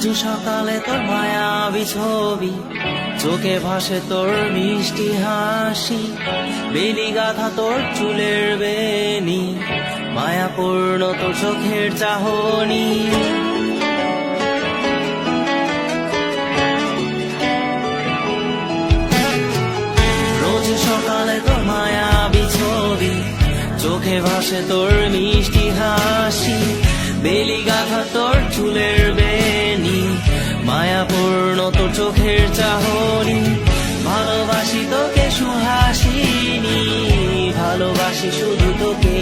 রোজ সকালে তোর মায়াবী ছবি, চোখে ভাসে তোর মিষ্টি হাসি, বেলি গাথা তোর চুলের বেনি, মায়াপূর্ণ তোর চোখের চাহনি। রোজ সকালে তোর মায়াবী ছবি, চোখে ভাসে তোর মিষ্টি হাসি, বেলি গাথা তোর চুলের বেনি, মায়াপূর্ণ তোর চোখের চাহনি। ভালোবাসি তোকে সুহাসিনী, ভালোবাসি শুধু তোকে।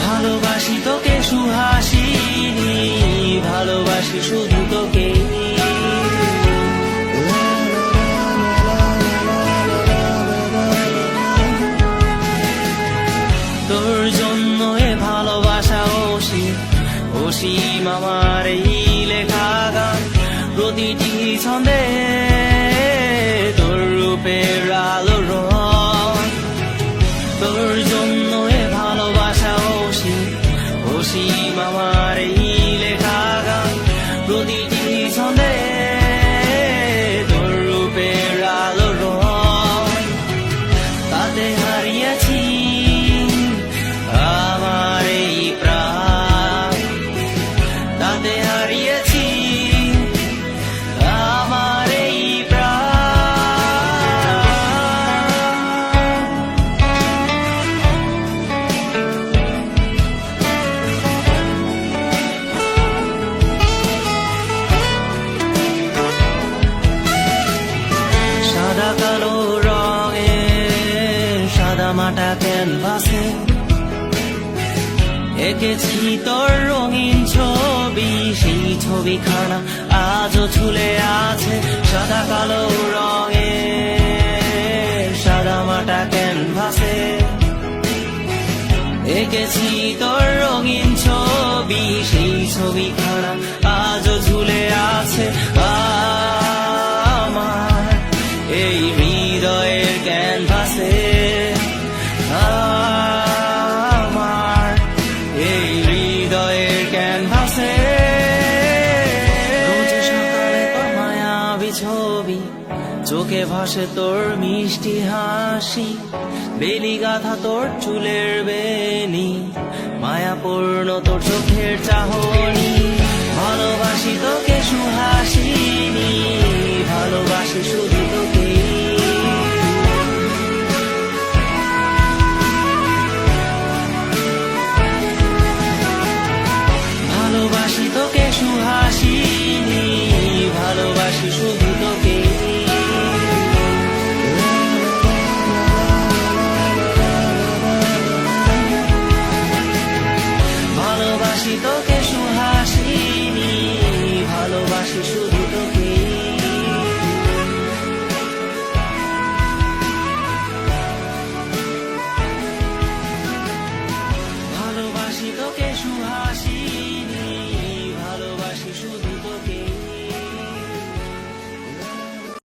ভালোবাসি তোকে সুহাসিনী, ভালোবাসি শুধু তোকে। তোর জন্য এ ভালোবাসা অসীম আমার এই লেখা গান, প্রতিটি ছন্দে তোর রূপের আলো রং। তোর জন্য এ ভালোবাসা অসীম আমার এই লেখা গান, প্রতিটি ছন্দে তোর রূপের আলো রং। তাতে হারিয়েছি আমার এই প্রাণ, তাতে হারিয়েছি আমার এই প্রাণ। সাদা কালো রঙে সাদা মাটা ক্যানভাসে এঁকেছি তোর রঙিন ছবি, সেই ছবিখানা আজও ঝুলে আছে। সাদা কালো রঙে সাদা মাটা ক্যানভাসে এঁকেছি তোর রঙিন ছবি, সেই ছবিখানা আজও ঝুলে আছে আমার এই হৃদয়ের ক্যানভাসে। আমার এই হৃদয়ের ক্যানভাসে রোজ সকালে তোর মায়াবী ছবি, চোখে ভাসে তোর মিষ্টি হাসি, বেলি গাথা তোর চুলের বেনি, মায়াপূর্ণ তোর চোখের চাহনি। ভালোবাসি তোকে সুহাসিনী, ভালোবাসি শুধু তোকে।